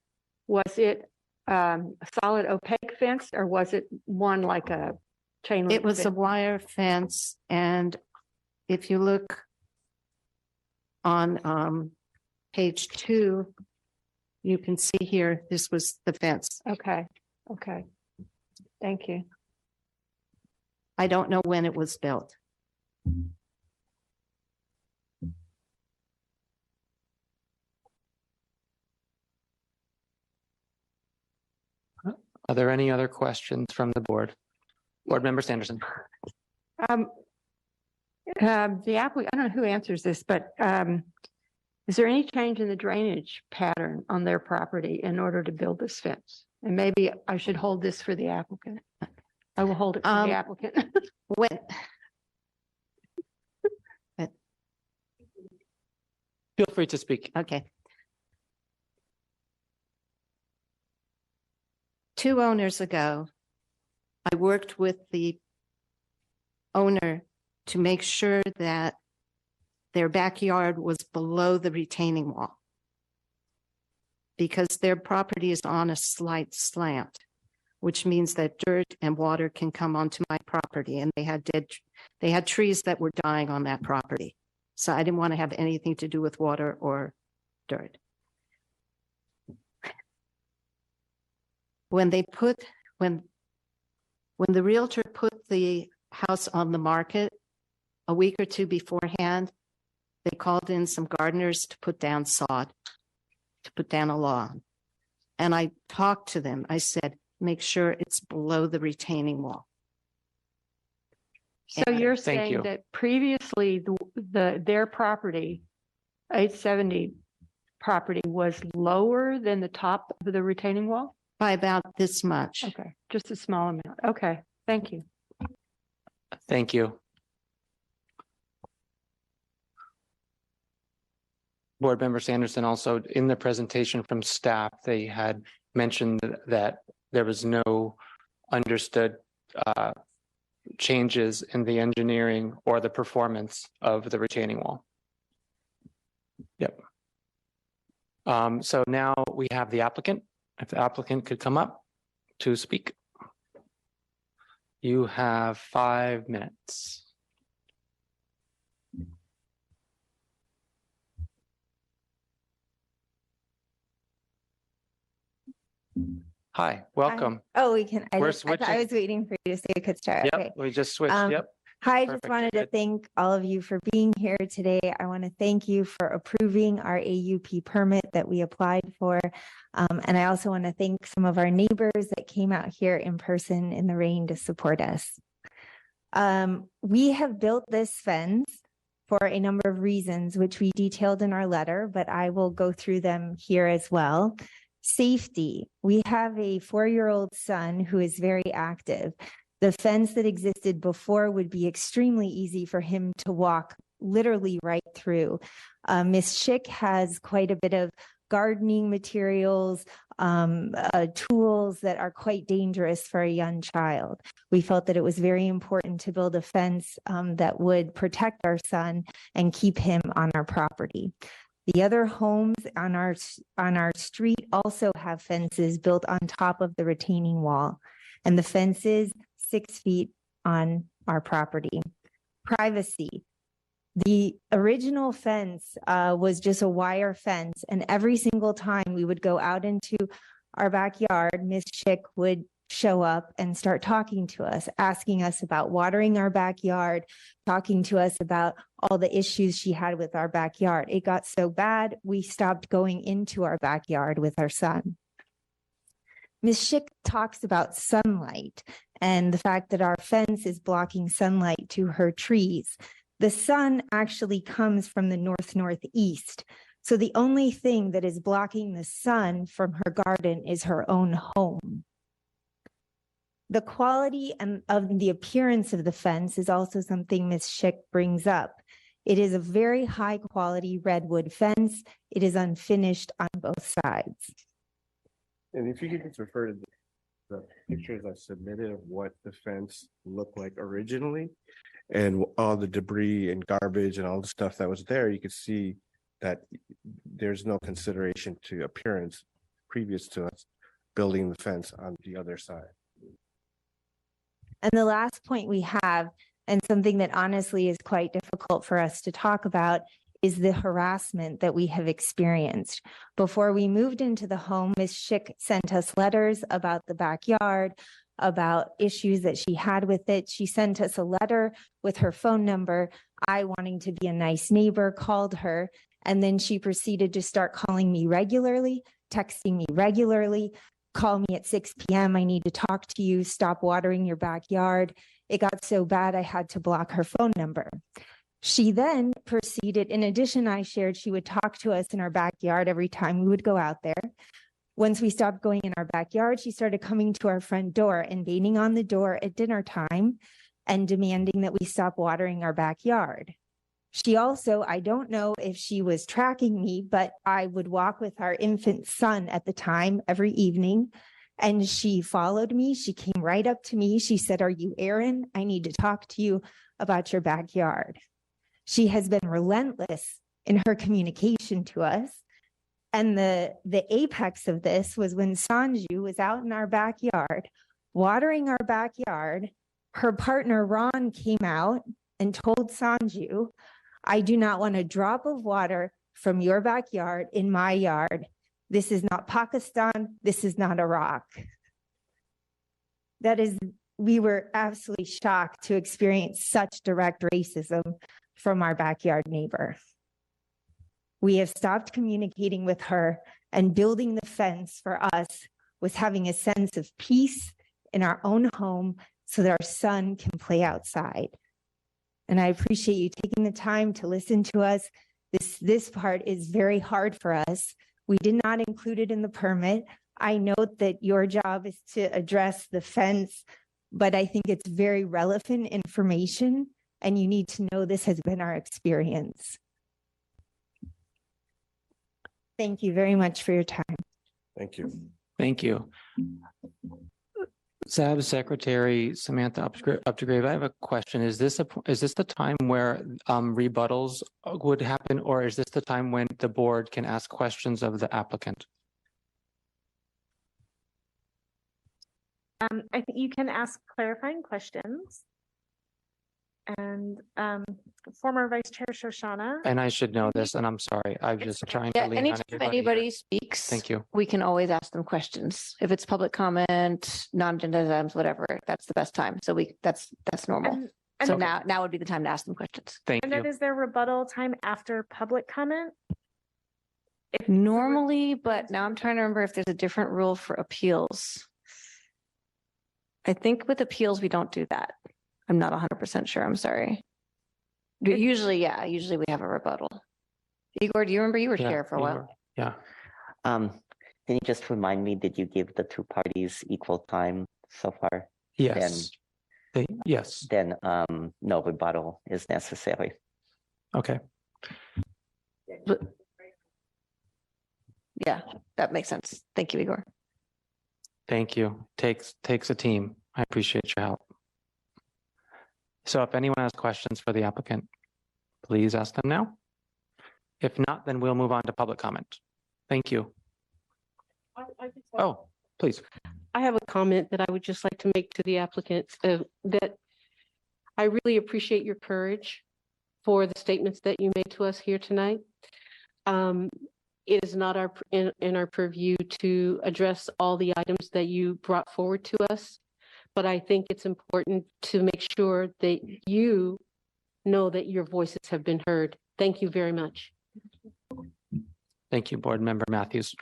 S9: Was it a solid opaque fence, or was it one like a chain link?
S14: It was
S9: fence?
S14: a wire fence, and if you look on page 2, you can see here, this was the fence.
S9: Okay. Thank you.
S14: I don't know when it was built.
S2: Are there any other questions from the board? Board Member Sanderson.
S9: The applicant, I don't know who answers this, but is there any change in the drainage pattern on their property in order to build this fence? And maybe I should hold this for the applicant. I will hold it for the applicant.
S2: Feel free to speak.
S14: Okay. 2 owners ago, I worked with the owner to make sure that their backyard was below the retaining wall, because their property is on a slight slant, which means that dirt and water can come onto my property, and they had trees that were dying on that property. So I didn't want to have anything to do with water or dirt. When the realtor put the house on the market a week or 2 beforehand, they called in some gardeners to put down sod, to put down a lawn. And I talked to them. I said, make sure it's below the retaining wall.
S9: So you're saying that previously their property, 870, property was lower than the top of the retaining wall?
S14: By about this much.
S9: Okay, just a small amount. Okay, thank you.
S2: Thank you. Board Member Sanderson, also in the presentation from staff, they had mentioned that there was no understood changes in the engineering or the performance of the retaining wall. Yep. So now we have the applicant. If the applicant could come up to speak. You have 5 minutes. Hi, welcome.
S15: Oh, we can. I
S2: We're
S15: thought I
S2: switching.
S15: was waiting for you to say you could start.
S2: Yep,
S15: Okay.
S2: we just switched.
S15: Um,
S2: Yep.
S15: Hi, I
S2: Perfect,
S15: just wanted to
S2: good.
S15: thank all of you for being here today. I want to thank you for approving our AUP permit that we applied for. And I also want to thank some of our neighbors that came out here in person in the rain to support us. We have built this fence for a number of reasons, which we detailed in our letter, but I will go through them here as well. Safety. We have a 4-year-old son who is very active. The fence that existed before would be extremely easy for him to walk literally right through. Miss Schick has quite a bit of gardening materials, tools that are quite dangerous for a young child. We felt that it was very important to build a fence that would protect our son and keep him on our property. The other homes on our street also have fences built on top of the retaining wall, and the fence is 6 feet on our property. Privacy. The original fence was just a wire fence, and every single time we would go out into our backyard, Miss Schick would show up and start talking to us, asking us about watering our backyard, talking to us about all the issues she had with our backyard. It got so bad, we stopped going into our backyard with our son. Ms. Schick talks about sunlight and the fact that our fence is blocking sunlight to her trees. The sun actually comes from the northeast. So the only thing that is blocking the sun from her garden is her own home. The quality and of the appearance of the fence is also something Ms. Schick brings up. It is a very high quality redwood fence. It is unfinished on both sides.
S16: And if you could just refer to the pictures I submitted of what the fence looked like originally and all the debris and garbage and all the stuff that was there, you could see that there's no consideration to appearance previous to us building the fence on the other side.
S15: And the last point we have, and something that honestly is quite difficult for us to talk about, is the harassment that we have experienced. Before we moved into the home, Ms. Schick sent us letters about the backyard, about issues that she had with it. She sent us a letter with her phone number. I, wanting to be a nice neighbor, called her, and then she proceeded to start calling me regularly, texting me regularly. Call me at 6 p.m. I need to talk to you. Stop watering your backyard. It got so bad I had to block her phone number. She then proceeded, in addition, I shared she would talk to us in our backyard every time we would go out there. Once we stopped going in our backyard, she started coming to our front door and banging on the door at dinner time and demanding that we stop watering our backyard. She also, I don't know if she was tracking me, but I would walk with our infant son at the time every evening, and she followed me. She came right up to me. She said, "Are you Erin? I need to talk to you about your backyard." She has been relentless in her communication to us. And the apex of this was when Sanju was out in our backyard, watering our backyard. Her partner, Ron, came out and told Sanju, "I do not want a drop of water from your backyard in my yard. This is not Pakistan. This is not Iraq." We were absolutely shocked to experience such direct racism from our backyard neighbor. We have stopped communicating with her, and building the fence for us was having a sense of peace in our own home so that our son can play outside. And I appreciate you taking the time to listen to us This part is very hard for us. We did not include it in the permit. I note that your job is to address the fence, but I think it's very relevant information, and you need to know this has been our experience. Thank you very much for your time.
S16: Thank you.
S2: Thank you. ZAB Secretary Samantha Updegrave, I have a question. Is this the time where rebuttals would happen, or is this the time when the board can ask questions of the applicant?
S1: I think you can ask clarifying questions. And former Vice Chair Shoshana.
S2: And I should know this, and I'm sorry. I'm just trying to
S3: Yeah,
S2: lean on
S3: anytime
S2: everybody.
S3: anybody speaks.
S2: Thank you.
S3: We can always ask them questions. If it's public comment, non-agenda items, whatever, that's the best time. So that's normal.
S1: And
S3: So now would be the time to ask them questions.
S2: Thank
S1: and
S2: you.
S1: then is there rebuttal time after public comment?
S3: Normally, but now I'm trying to remember if there's a different rule for appeals. I think with appeals, we don't do that. I'm not 100% sure. I'm sorry. Usually we have a rebuttal. Igor, do you remember you were chair for a while?
S2: Yeah.
S8: Can you just remind me, did you give the two parties equal time so far?
S2: Yes. Yes.
S8: Then no rebuttal is necessary.
S2: Okay.
S3: Yeah, that makes sense. Thank you, Igor.
S2: Thank you. Takes a team. I appreciate your help. So if anyone has questions for the applicant, please ask them now. If not, then we'll move on to public comment. Thank you. Oh, please.
S10: I have a comment that I would just like to make to the applicant, that I really appreciate your courage for the statements that you made to us here tonight. It is not in our purview to address all the items that you brought forward to us, but I think it's important to make sure that you know that your voices have been heard. Thank you very much.
S2: Thank you, Board Member Matthews.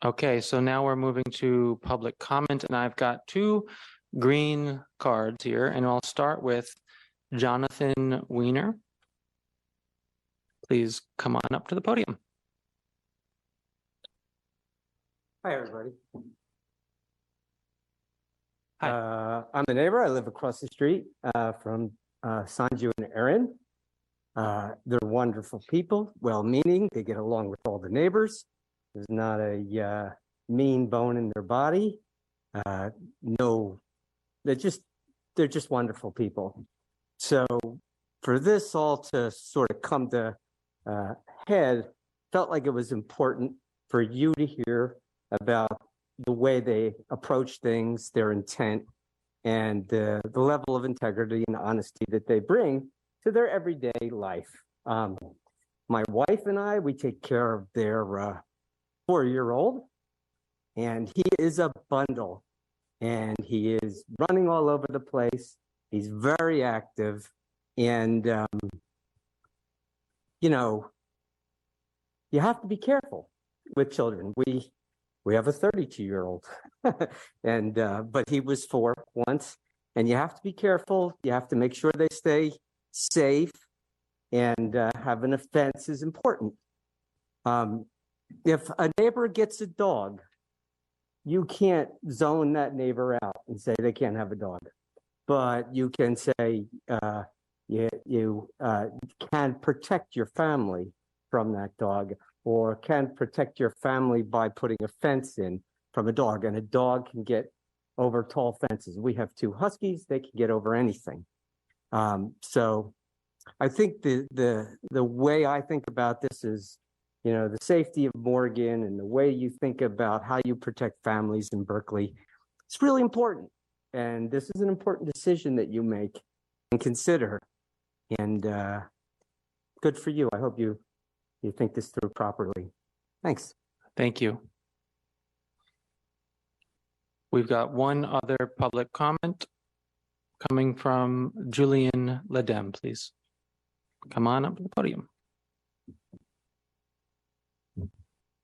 S2: Okay, so now we're moving to public comment, and I've got two green cards here, and I'll start with Jonathan Weiner. Please come on up to the podium.
S17: Hi, everybody. I'm the neighbor. I live across the street from Sanju and Erin. They're wonderful people, well-meaning. They get along with all the neighbors. There's not a mean bone in their body. No, they're just wonderful people. So for this all to sort of come to head, felt like it was important for you to hear about the way they approach things, their intent, and the level of integrity and honesty that they bring to their everyday life. My wife and I, we take care of their 4-year-old, and he is a bundle, and he is running all over the place. He's very active, and you have to be careful with children. We have a 32-year-old, and but he was 4 once, and you have to be careful. You have to make sure they stay safe, and having a fence is important. If a neighbor gets a dog, you can't zone that neighbor out and say they can't have a dog, but you can say you can protect your family from that dog, or can protect your family by putting a fence in from a dog, and a dog can get over tall fences. We have 2 huskies, they can get over anything. So I think the way I think about this is, the safety of Morgan and the way you think about how you protect families in Berkeley. It's really important. And this is an important decision that you make and consider. And good for you. I hope you think this through properly. Thanks.
S2: Thank you. We've got one other public comment coming from Julian Ledem, please. Come on up to the podium.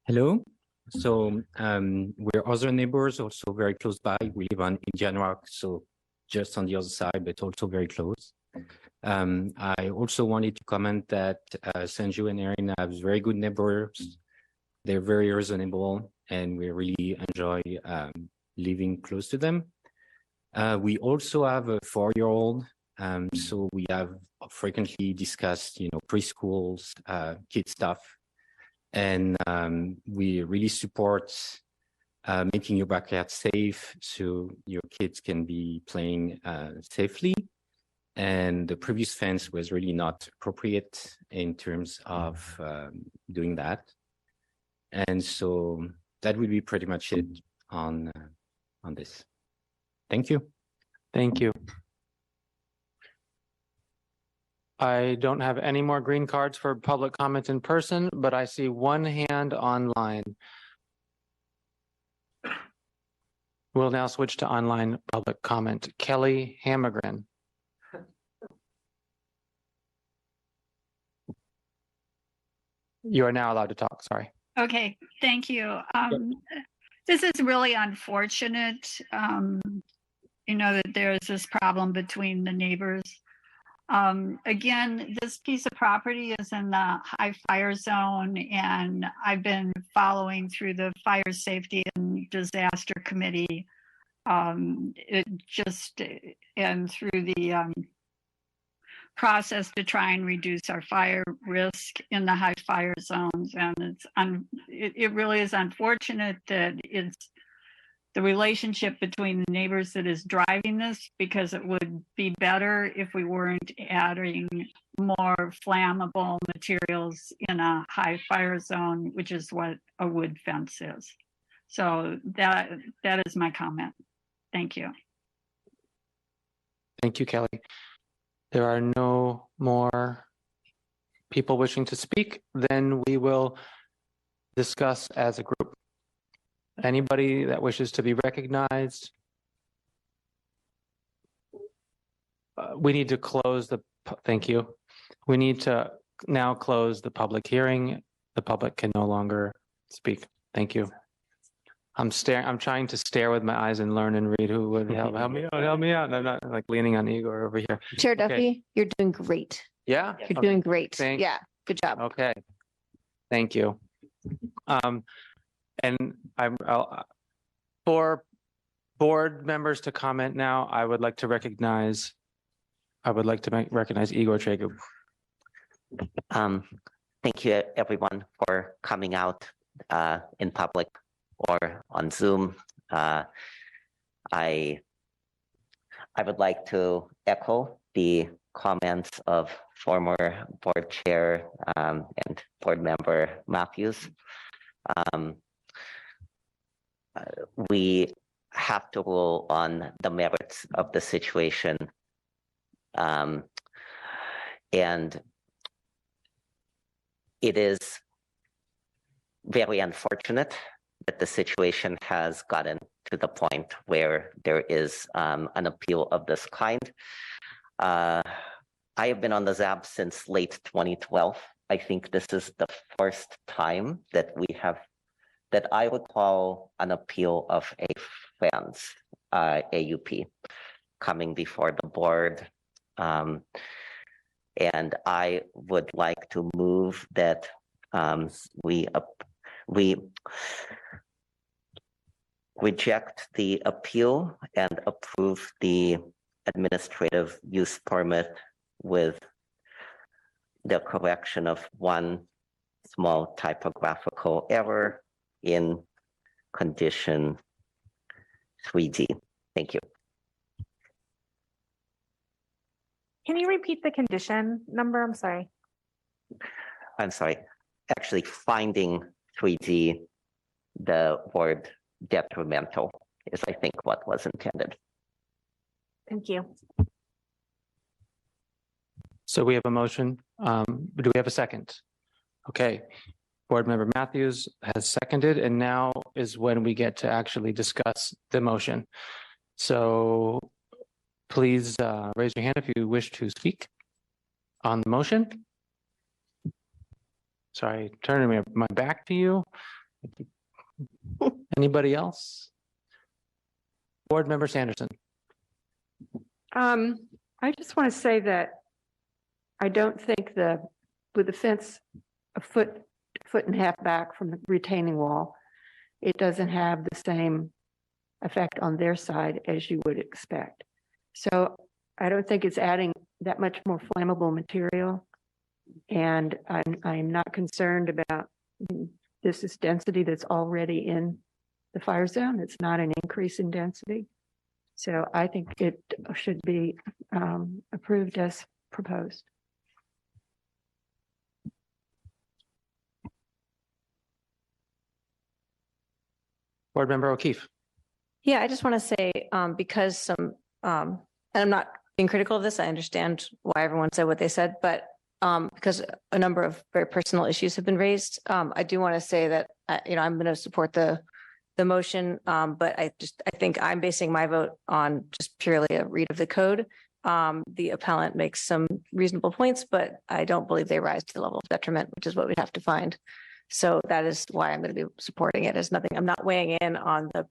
S18: Hello. So we're other neighbors, also very close by. We live on Indian Rock, so just on the other side, but also very close. I also wanted to comment that Sanju and Erin have very good neighbors. They're very reasonable, and we really enjoy living close to them. We also have a 4-year-old, so we have frequently discussed, preschools, kid stuff, and we really support making your backyard safe so your kids can be playing safely. And the previous fence was really not appropriate in terms of doing that. And so that would be pretty much it on this. Thank you.
S2: Thank you. I don't have any more green cards for public comment in person, but I see one hand online. We'll now switch to online public comment. Kelly Hammergren. You are now allowed to talk, sorry.
S7: Okay, thank you. This is really unfortunate, that there's this problem between the neighbors. Again, this piece of property is in the high fire zone, and I've been following through the Fire Safety and Disaster Committee and through the process to try and reduce our fire risk in the high fire zones. And it really is unfortunate that it's the relationship between the neighbors that is driving this, because it would be better if we weren't adding more flammable materials in a high fire zone, which is what a wood fence is. So that is my comment. Thank you.
S2: Thank you, Kelly. There are no more people wishing to speak. Then we will discuss as a group. Anybody that wishes to be recognized? We need to close thank you. We need to now close the public hearing. The public can no longer speak. Thank you. I'm trying to stare with my eyes and learn and read. Who would help me out? Help me out. I'm not like leaning on Igor over here.
S3: Chair
S2: Okay.
S3: Duffy, you're doing great.
S2: Yeah?
S3: You're doing great. Yeah, good job.
S2: Okay. Thank you. And for board members to comment now, I would like to recognize Igor Tregu.
S8: Thank you, everyone, for coming out in public or on Zoom. I would like to echo the comments of former board chair and board member Matthews. We have to rule on the merits of the situation. And it is very unfortunate that the situation has gotten to the point where there is an appeal of this kind. I have been on the ZAB since late 2012. I think this is the first time that that I would call an appeal of a fence, AUP, coming before the board. And I would like to move that we reject the appeal and approve the administrative use permit with the correction of one small typographical error in condition 3D. Thank you.
S1: Can you repeat the condition number? I'm sorry.
S8: I'm sorry. Actually, finding 3D, the word detrimental is, I think, what was intended.
S1: Thank you.
S2: So we have a motion. Do we have a second? Okay. Board Member Matthews has seconded, and now is when we get to actually discuss the motion. So please raise your hand if you wish to speak on the motion. Sorry, turning my back to you. Anybody else? Board Member Sanderson.
S9: I just want to say that I don't think with the fence a foot and a half back from the retaining wall, it doesn't have the same effect on their side as you would expect. So I don't think it's adding that much more flammable material. And I'm not concerned about this is density that's already in the fire zone. It's not an increase in density. So I think it should be approved as proposed.
S2: Board Member O'Keefe.
S3: Yeah, I just want to say, because some, and I'm not being critical of this, I understand why everyone said what they said, but because a number of very personal issues have been raised, I do want to say that, I'm going to support the motion, but I think I'm basing my vote on just purely a read of the code. The appellant makes some reasonable points, but I don't believe they rise to the level of detriment, which is what we'd have to find. So that is why I'm going to be supporting it. It's nothing, I'm not weighing in on the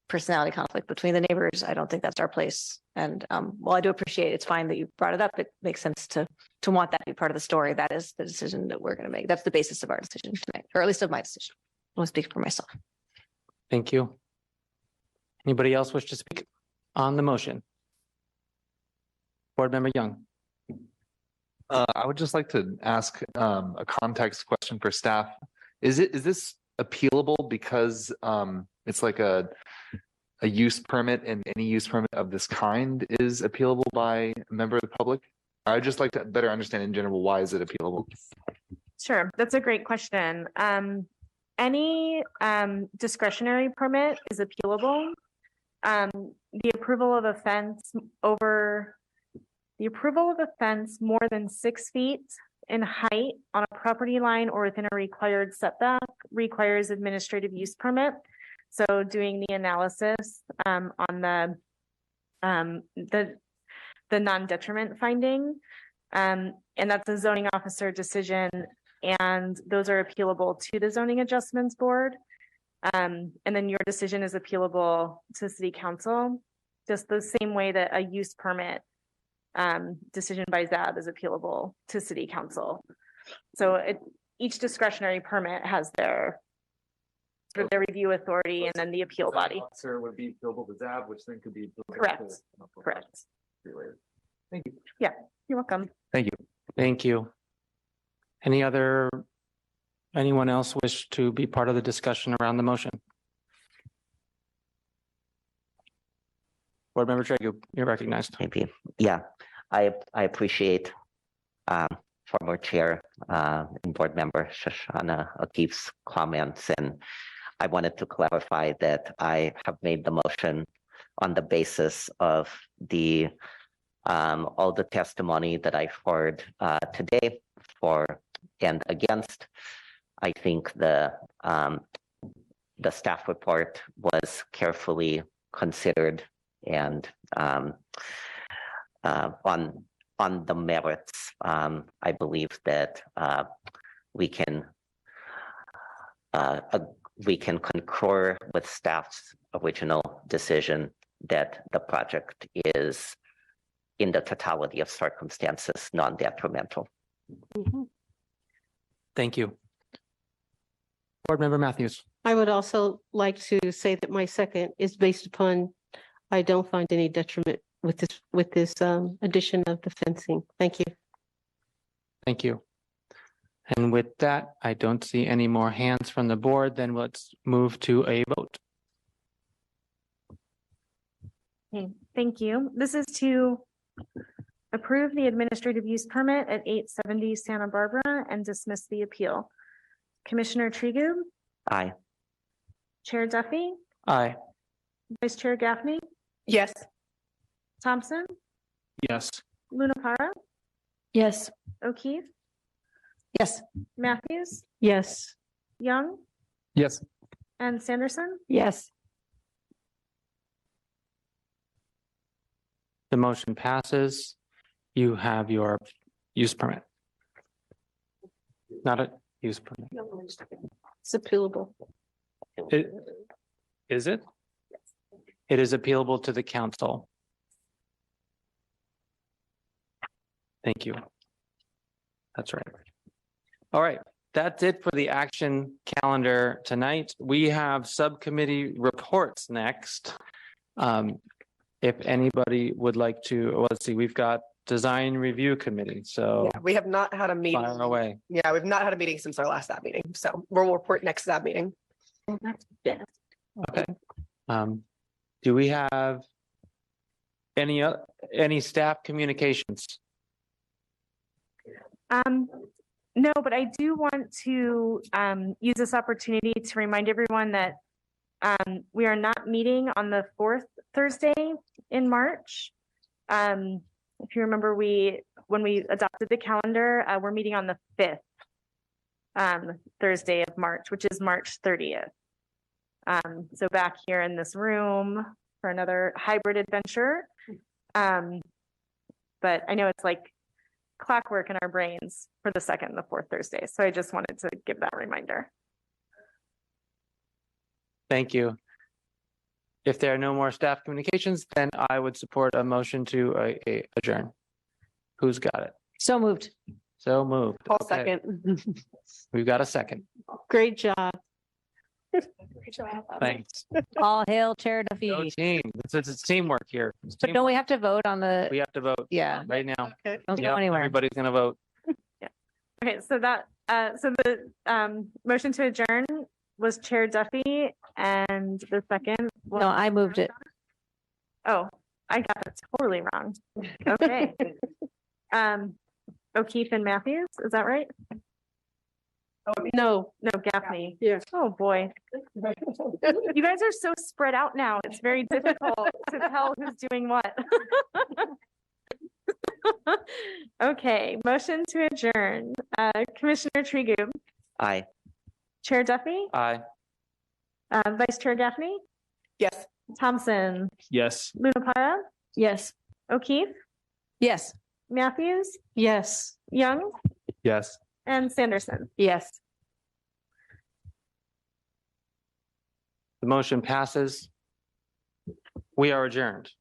S3: personality conflict between the neighbors. I don't think that's our place. And while I do appreciate it's fine that you brought it up, it makes sense to want that to be part of the story. That is the decision that we're going to make. That's the basis of our decision tonight, or at least of my decision. I'll speak for myself.
S2: Thank you. Anybody else wish to speak on the motion? Board Member Young.
S6: I would just like to ask a context question for staff. Is this appealable because it's like a use permit, and any use permit of this kind is appealable by a member of the public? I'd just like to better understand in general, why is it appealable?
S1: Sure, that's a great question. Any discretionary permit is appealable. The approval of a fence more than 6 feet in height on a property line or within a required setback requires administrative use permit. So doing the analysis on the non-detriment finding, and that's a zoning officer decision, and those are appealable to the zoning adjustments board. And then your decision is appealable to city council, just the same way that a use permit decision by ZAB is appealable to city council. So each discretionary permit has their review authority and then the appeal body.
S6: Officer would be appealable to ZAB, which then could be
S1: correct. Correct.
S6: Thank you.
S1: Yeah, you're welcome.
S6: Thank you.
S2: Thank you. Anyone else wish to be part of the discussion around the motion? Board Member Tregu, you're recognized.
S8: Maybe. Yeah, I appreciate former chair and board member Shoshana O'Keefe's comments, and I wanted to clarify that I have made the motion on the basis of all the testimony that I've heard today for and against. I think the staff report was carefully considered, and on the merits, I believe that we can concur with staff's original decision that the project is, in the totality of circumstances, non-detrimental.
S2: Thank you. Board Member Matthews.
S10: I would also like to say that my second is based upon, I don't find any detriment with this addition of the fencing. Thank you.
S2: Thank you. And with that, I don't see any more hands from the board. Then let's move to a vote.
S1: Okay, thank you. This is to approve the administrative use permit at 870 Santa Barbara and dismiss the appeal. Commissioner Tregu?
S8: Aye.
S1: Chair Duffy?
S2: Aye.
S1: Vice Chair Gaffney?
S12: Yes.
S1: Thompson?
S4: Yes.
S1: Lunapara?
S5: Yes.
S1: O'Keefe?
S12: Yes.
S1: Matthews?
S10: Yes.
S1: Young?
S13: Yes.
S1: And Sanderson?
S9: Yes.
S2: The motion passes. You have your use permit. Not a use permit.
S10: It's appealable.
S2: Is it? It is appealable to the council. Thank you. That's right. All right, that's it for the action calendar tonight. We have subcommittee reports next. If anybody would like to, well, let's see, we've got design review committee, so
S12: Yeah, we have not had a meeting.
S2: fire away.
S12: Yeah, we've not had a meeting since our last ZAB meeting, so we'll report next ZAB meeting.
S2: Okay. Do we have any staff communications?
S1: No, but I do want to use this opportunity to remind everyone that we are not meeting on the 4th Thursday in March. If you remember, when we adopted the calendar, we're meeting on the 5th Thursday of March, which is March 30th. So back here in this room for another hybrid adventure. But I know it's like clockwork in our brains for the 2nd and the 4th Thursday. So I just wanted to give that reminder.
S2: Thank you. If there are no more staff communications, then I would support a motion to adjourn. Who's got it?
S3: So moved.
S2: So moved.
S12: I'll
S2: Okay.
S12: second.
S2: We've got a second.
S10: Great job.
S2: Thanks.
S3: All hail Chair
S2: Go
S3: Duffy.
S2: team. It's teamwork here. It's
S3: But don't we have to vote on the,
S2: We have to vote
S3: yeah,
S2: right now.
S3: don't go
S2: Yep,
S3: anywhere.
S2: everybody's gonna vote.
S1: Okay, so that so the motion to adjourn was Chair Duffy, and the second
S3: No, I moved it.
S1: Oh, I got it totally wrong. Okay. O'Keefe and Matthews, is that right?
S10: No.
S1: No, Gaffney.
S10: Yeah.
S1: Oh, boy. You guys are so spread out now. It's very difficult to tell who's doing what. Okay, motion to adjourn. Commissioner Trigub,
S8: Aye.
S1: Chair Duffy,
S2: Aye.
S1: Vice Chair Gaffney,
S12: Yes.
S1: Thompson,
S4: Yes.
S1: Lunapara,
S3: Yes.
S1: O'Keefe,
S3: Yes.
S1: Matthews,
S10: Yes.
S1: Young,
S6: Yes.
S1: and Sanderson.
S3: Yes.
S2: The motion passes. We are adjourned.